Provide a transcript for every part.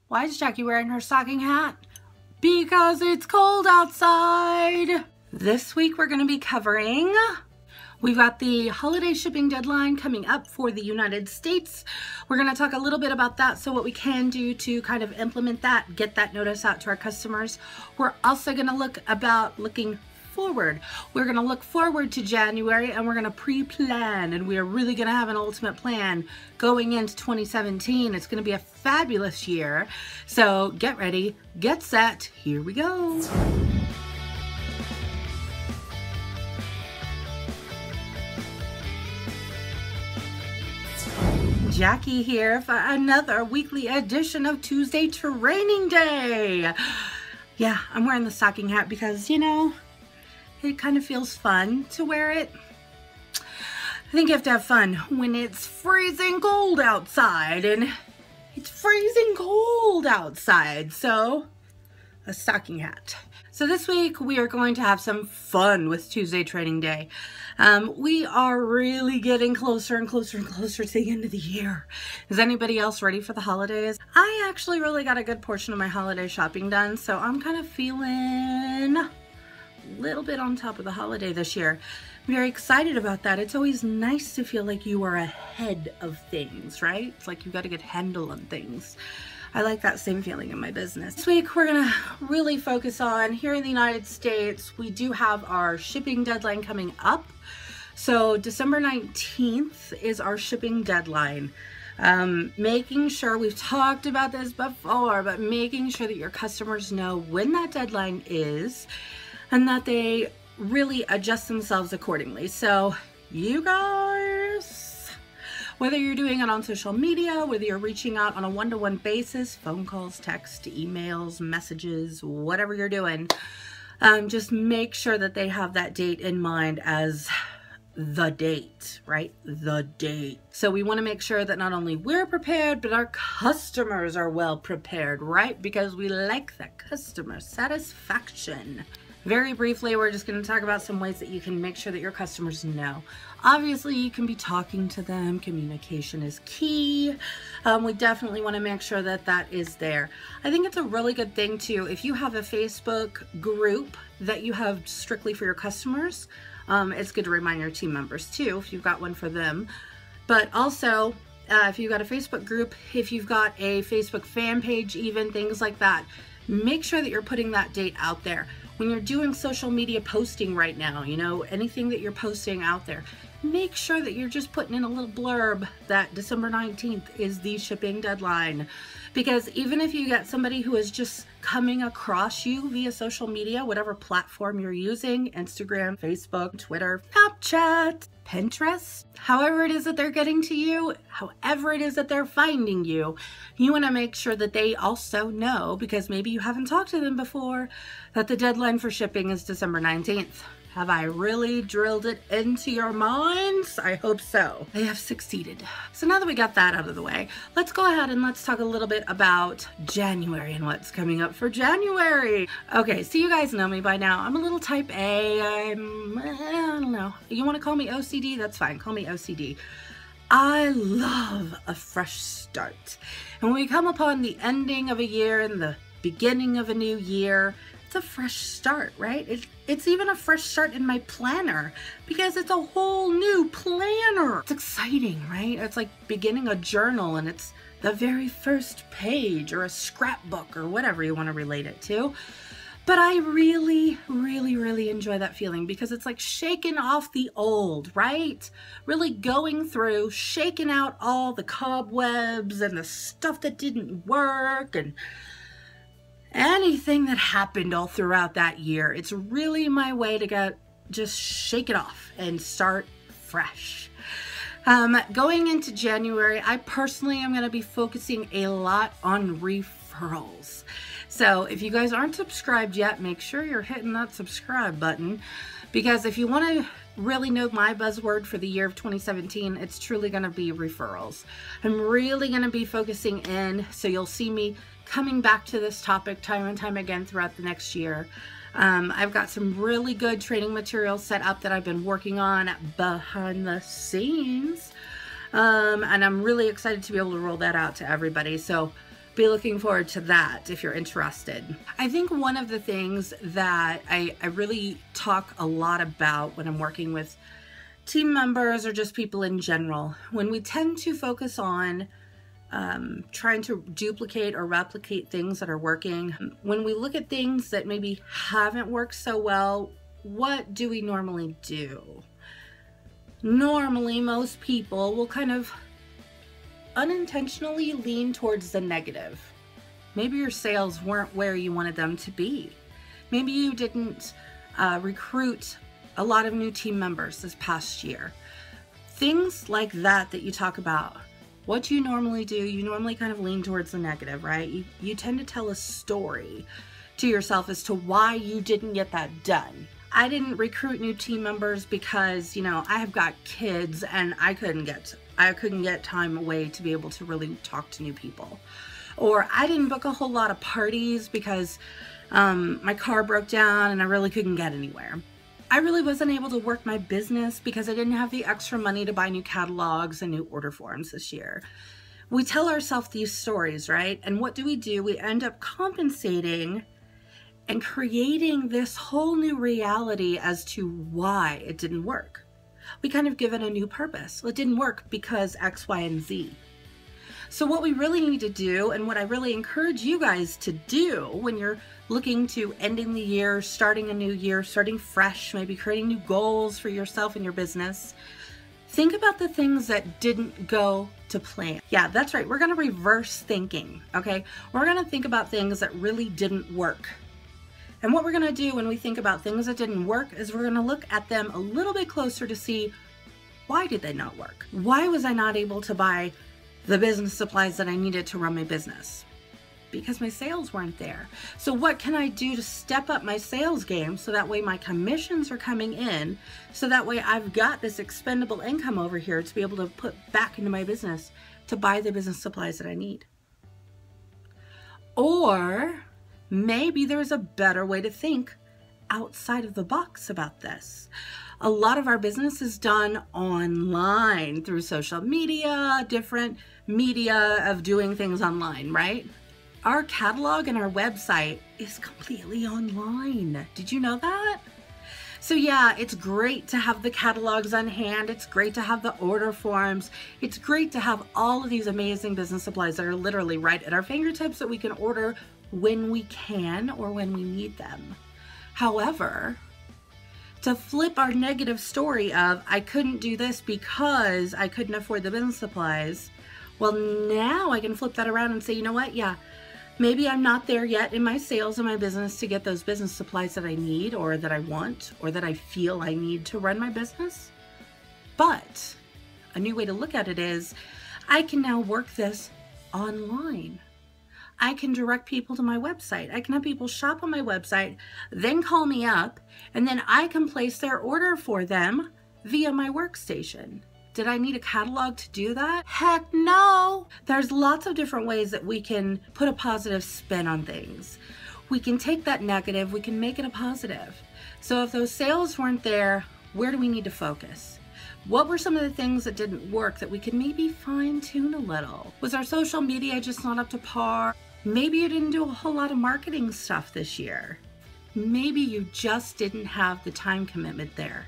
Why is Jacqui wearing her stocking hat? Because it's cold outside. This week we're going to be covering, we've got the holiday shipping deadline coming up for the United States. We're going to talk a little bit about that, so what we can do to kind of implement that, get that notice out to our customers. We're also going to look about looking forward. We're going to look forward to January, and we're going to pre-plan, and we are really going to have an ultimate plan going into 2017. It's going to be a fabulous year. So get ready, get set, here we go. Jacqui here for another weekly edition of Tuesday Training Day. Yeah, I'm wearing the stocking hat because, you know, it kind of feels fun to wear it. I think you have to have fun when it's freezing cold outside, and it's freezing cold outside, so a stocking hat. So this week we are going to have some fun with Tuesday Training Day. We are really getting closer and closer and closer to the end of the year. Is anybody else ready for the holidays? I actually really got a good portion of my holiday shopping done, so I'm kind of feeling a little bit on top of the holiday this year. I'm very excited about that. It's always nice to feel like you are ahead of things, right? It's like you've got a good handle on things. I like that same feeling in my business. This week we're gonna really focus on, here in the United States, we do have our shipping deadline coming up. So December 19th is our shipping deadline. Making sure, we've talked about this before, but making sure that your customers know when that deadline is and that they really adjust themselves accordingly. So you guys, whether you're doing it on social media, whether you're reaching out on a one-to-one basis, phone calls, text, emails, messages, whatever you're doing, just make sure that they have that date in mind as the date, right? The date. So we want to make sure that not only we're prepared, but our customers are well prepared, right? Because we like that customer satisfaction. Very briefly, we're just going to talk about some ways that you can make sure that your customers know. Obviously, you can be talking to them. Communication is key. We definitely want to make sure that that is there. I think it's a really good thing too, if you have a Facebook group that you have strictly for your customers, it's good to remind your team members too, if you've got one for them. But also, if you've got a Facebook group, if you've got a Facebook fan page, even things like that, make sure that you're putting that date out there. When you're doing social media posting right now, you know, anything that you're posting out there, make sure that you're just putting in a little blurb that December 19th is the shipping deadline. Because even if you get somebody who is just coming across you via social media, whatever platform you're using, Instagram, Facebook, Twitter, Snapchat, Pinterest, however it is that they're getting to you, however it is that they're finding you, you want to make sure that they also know, because maybe you haven't talked to them before, that the deadline for shipping is December 19th. Have I really drilled it into your minds? I hope so. I have succeeded. So now that we got that out of the way, let's go ahead and let's talk a little bit about January and what's coming up for January. Okay, so you guys know me by now. I'm a little type A. I don't know. You want to call me OCD? That's fine. Call me OCD. I love a fresh start. And when we come upon the ending of a year and the beginning of a new year, it's a fresh start, right? It's even a fresh start in my planner because it's a whole new planner. It's exciting, right? It's like beginning a journal and it's the very first page, or a scrapbook, or whatever you want to relate it to. But I really, really, really enjoy that feeling because it's like shaking off the old, right? Really going through, shaking out all the cobwebs and the stuff that didn't work and anything that happened all throughout that year. It's really my way to just shake it off and start fresh. Going into January, I personally am going to be focusing a lot on referrals. So if you guys aren't subscribed yet, make sure you're hitting that subscribe button, because if you want to really know my buzzword for the year of 2017, it's truly going to be referrals. I'm really going to be focusing in, so you'll see me coming back to this topic time and time again throughout the next year. I've got some really good training materials set up that I've been working on behind the scenes. And I'm really excited to be able to roll that out to everybody. So be looking forward to that if you're interested. I think one of the things that I really talk a lot about when I'm working with team members or just people in general, when we tend to focus on trying to duplicate or replicate things that are working, when we look at things that maybe haven't worked so well, what do we normally do? Normally, most people will kind of unintentionally lean towards the negative. Maybe your sales weren't where you wanted them to be. Maybe you didn't recruit a lot of new team members this past year. Things like that you talk about. What you normally do, you normally kind of lean towards the negative, right? You tend to tell a story to yourself as to why you didn't get that done. I didn't recruit new team members because, you know, I have got kids and I couldn't get time away to be able to really talk to new people. Or I didn't book a whole lot of parties because my car broke down and I really couldn't get anywhere. I really wasn't able to work my business because I didn't have the extra money to buy new catalogs and new order forms this year. We tell ourselves these stories, right? And what do? We end up compensating and creating this whole new reality as to why it didn't work. We kind of give it a new purpose. Well, it didn't work because X, Y, and Z. So what we really need to do, and what I really encourage you guys to do when you're looking to ending the year, starting a new year, starting fresh, maybe creating new goals for yourself and your business, think about the things that didn't go to plan. Yeah, that's right. We're going to reverse thinking, okay? We're going to think about things that really didn't work. And what we're going to do when we think about things that didn't work is we're going to look at them a little bit closer to see, why did they not work? Why was I not able to buy the business supplies that I needed to run my business? Because my sales weren't there. So what can I do to step up my sales game so that way my commissions are coming in, so that way I've got this expendable income over here to be able to put back into my business to buy the business supplies that I need? Or maybe there's a better way to think outside of the box about this. A lot of our business is done online through social media, different media of doing things online, right? Our catalog and our website is completely online. Did you know that? So yeah, it's great to have the catalogs on hand. It's great to have the order forms. It's great to have all of these amazing business supplies that are literally right at our fingertips that we can order when we can or when we need them. However, to flip our negative story of, I couldn't do this because I couldn't afford the business supplies, well, now I can flip that around and say, you know what? Yeah, maybe I'm not there yet in my sales and my business to get those business supplies that I need or that I want or that I feel I need to run my business. But a new way to look at it is, I can now work this online. I can direct people to my website. I can have people shop on my website, then call me up, and then I can place their order for them via my workstation. Did I need a catalog to do that? Heck no! There's lots of different ways that we can put a positive spin on things. We can take that negative, we can make it a positive. So if those sales weren't there, where do we need to focus? What were some of the things that didn't work that we could maybe fine tune a little? Was our social media just not up to par? Maybe you didn't do a whole lot of marketing stuff this year. Maybe you just didn't have the time commitment there.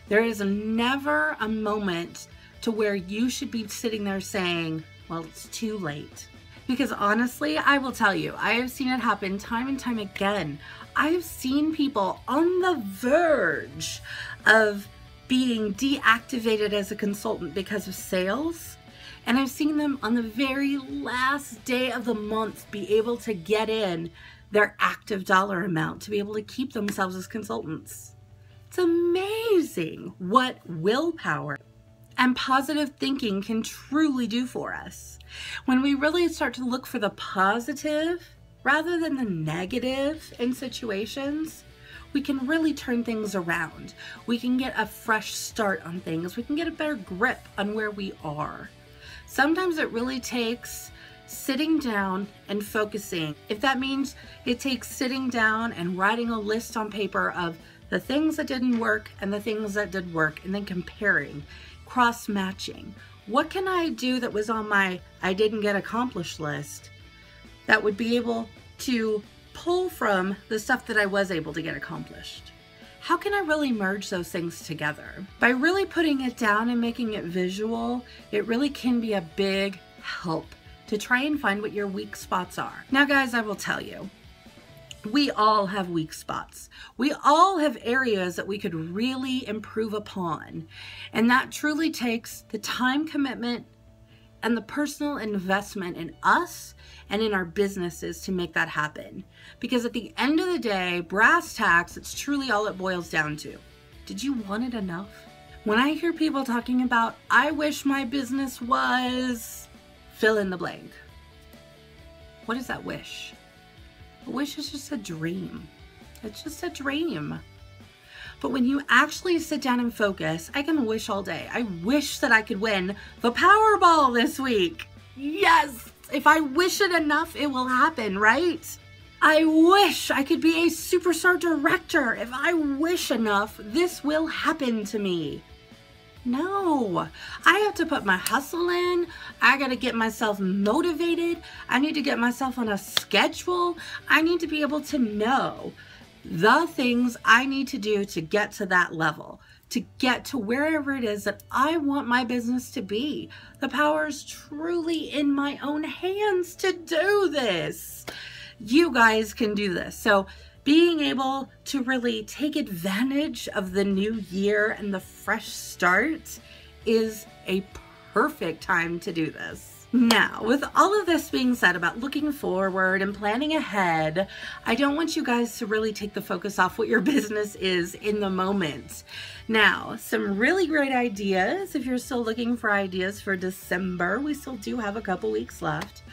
There is never a moment to where you should be sitting there saying, well, it's too late. Because honestly, I will tell you, I have seen it happen time and time again. I've seen people on the verge of being deactivated as a consultant because of sales. And I've seen them on the very last day of the month be able to get in their active dollar amount to be able to keep themselves as consultants. It's amazing what willpower and positive thinking can truly do for us. When we really start to look for the positive rather than the negative in situations, we can really turn things around. We can get a fresh start on things. We can get a better grip on where we are. Sometimes it really takes sitting down and focusing. If that means it takes sitting down and writing a list on paper of the things that didn't work and the things that did work, and then comparing, cross-matching. What can I do that was on my I didn't get accomplished list that would be able to pull from the stuff that I was able to get accomplished. How can I really merge those things together? By really putting it down and making it visual, it really can be a big help to try and find what your weak spots are. Now guys, I will tell you, we all have weak spots. We all have areas that we could really improve upon. And that truly takes the time commitment and the personal investment in us and in our businesses to make that happen. Because at the end of the day, brass tacks, it's truly all it boils down to. Did you want it enough? When I hear people talking about, I wish my business was, fill in the blank. What is that wish? A wish is just a dream. It's just a dream. But when you actually sit down and focus, I can wish all day. I wish that I could win the Powerball this week. Yes, if I wish it enough, it will happen, right? I wish I could be a superstar director. If I wish enough, this will happen to me. No, I have to put my hustle in. I got to get myself motivated. I need to get myself on a schedule. I need to be able to know the things I need to do to get to that level, to get to wherever it is that I want my business to be. The power is truly in my own hands to do this. You guys can do this. So being able to really take advantage of the new year and the fresh start is a perfect time to do this. Now, with all of this being said about looking forward and planning ahead, I don't want you guys to really take the focus off what your business is in the moment. Now, some really great ideas, if you're still looking for ideas for December, we still do have a couple weeks left.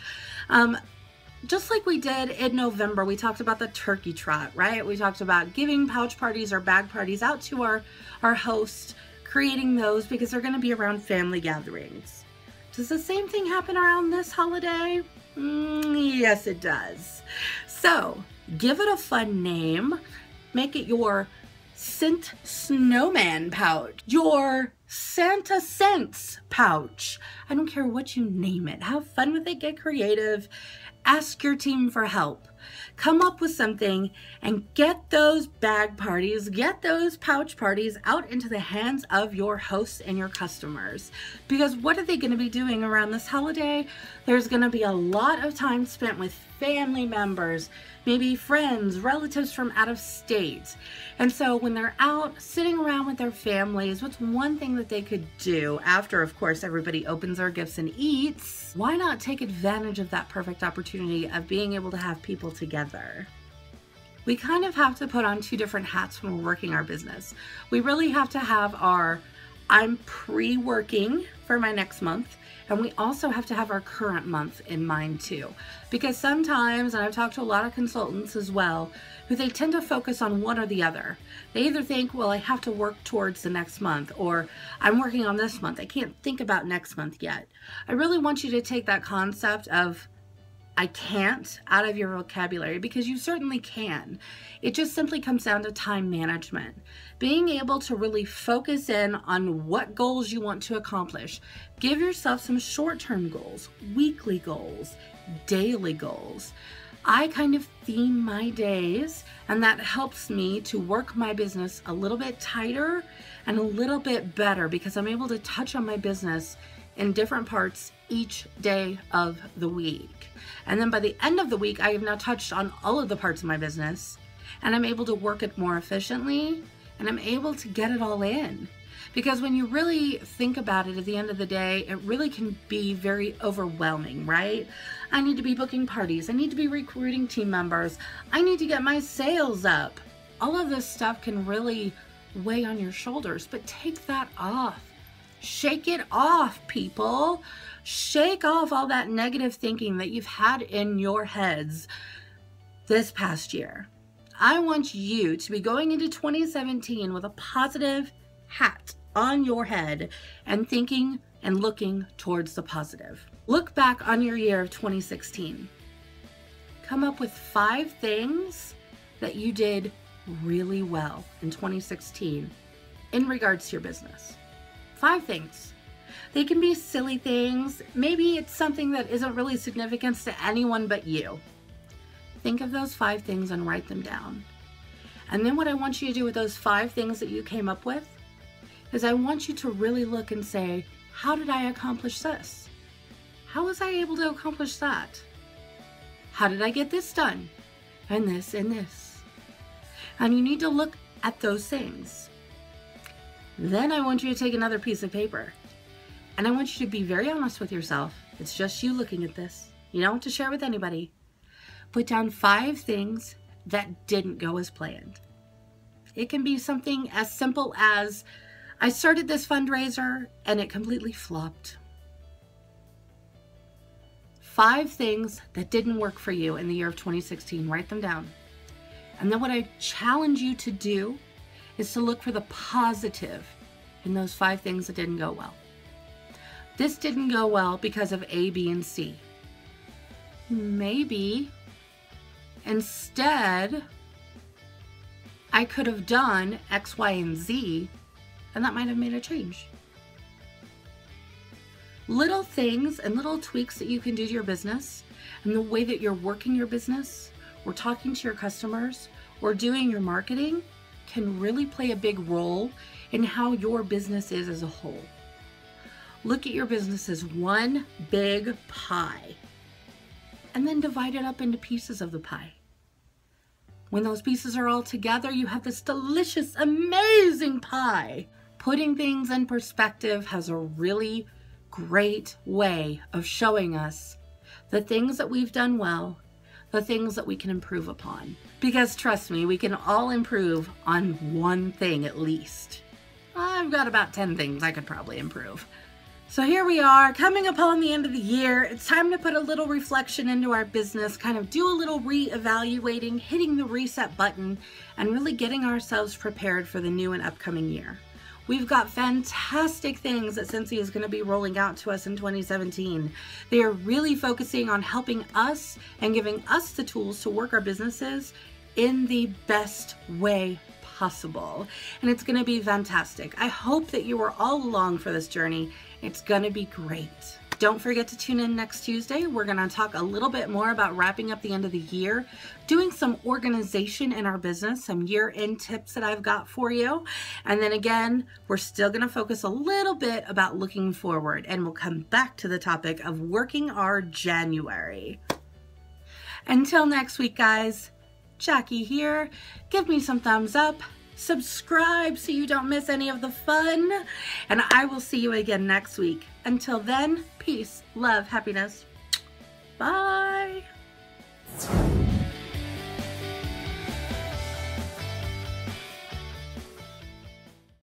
Just like we did in November, we talked about the turkey trot, right? We talked about giving pouch parties or bag parties out to our hosts, creating those because they're going to be around family gatherings. Does the same thing happen around this holiday? Yes, it does. So give it a fun name. Make it your Scent Snowman pouch, your Santa Scents pouch. I don't care what you name it. Have fun with it. Get creative. Ask your team for help. Come up with something and get those bag parties, get those pouch parties out into the hands of your hosts and your customers. Because what are they going to be doing around this holiday? There's going to be a lot of time spent with family members, maybe friends, relatives from out of state. And so when they're out sitting around with their families, what's one thing that they could do after, of course, everybody opens their gifts and eats? Why not take advantage of that perfect opportunity of being able to have people together? We kind of have to put on two different hats when we're working our business. We really have to have our I'm pre-working for my next month, and we also have to have our current month in mind too. Because sometimes, and I've talked to a lot of consultants as well, who they tend to focus on one or the other. They either think, well, I have to work towards the next month, or I'm working on this month. I can't think about next month yet. I really want you to take that concept of I can't out of your vocabulary, because you certainly can. It just simply comes down to time management. Being able to really focus in on what goals you want to accomplish. Give yourself some short-term goals, weekly goals, daily goals. I kind of theme my days, and that helps me to work my business a little bit tighter and a little bit better, because I'm able to touch on my business in different parts each day of the week. And then by the end of the week, I have now touched on all of the parts of my business, and I'm able to work it more efficiently, and I'm able to get it all in. Because when you really think about it, at the end of the day, it really can be very overwhelming, right? I need to be booking parties. I need to be recruiting team members. I need to get my sales up. All of this stuff can really weigh on your shoulders, but take that off. Shake it off, people. Shake off all that negative thinking that you've had in your heads this past year. I want you to be going into 2017 with a positive hat on your head and thinking and looking towards the positive. Look back on your year of 2016. Come up with 5 things that you did really well in 2016 in regards to your business. 5 things. They can be silly things. Maybe it's something that isn't really significant to anyone but you. Think of those 5 things and write them down. And then what I want you to do with those 5 things that you came up with is I want you to really look and say, how did I accomplish this? How was I able to accomplish that? How did I get this done? And this and this. And you need to look at those things. Then I want you to take another piece of paper and I want you to be very honest with yourself. It's just you looking at this. You don't have to share with anybody. Put down 5 things that didn't go as planned. It can be something as simple as, I started this fundraiser and it completely flopped. 5 things that didn't work for you in the year of 2016. Write them down. And then what I challenge you to do is to look for the positive in those 5 things that didn't go well. This didn't go well because of A, B, and C. Maybe instead I could have done X, Y, and Z, and that might have made a change. Little things and little tweaks that you can do to your business and the way that you're working your business or talking to your customers or doing your marketing can really play a big role in how your business is as a whole. Look at your business as one big pie and then divide it up into pieces of the pie. When those pieces are all together, you have this delicious, amazing pie. Putting things in perspective has a really great way of showing us the things that we've done well, the things that we can improve upon. Because trust me, we can all improve on one thing at least. I've got about 10 things I could probably improve. So here we are, coming upon the end of the year. It's time to put a little reflection into our business, kind of do a little re-evaluating, hitting the reset button, and really getting ourselves prepared for the new and upcoming year. We've got fantastic things that Scentsy is going to be rolling out to us in 2017. They are really focusing on helping us and giving us the tools to work our businesses in the best way possible. And it's going to be fantastic. I hope that you are all along for this journey. It's going to be great. Don't forget to tune in next Tuesday. We're going to talk a little bit more about wrapping up the end of the year, doing some organization in our business, some year-end tips that I've got for you. And then again, we're still going to focus a little bit about looking forward, and we'll come back to the topic of working our January. Until next week, guys, Jacqui here. Give me some thumbs up. Subscribe so you don't miss any of the fun, and I will see you again next week. Until then, peace, love, happiness. Bye.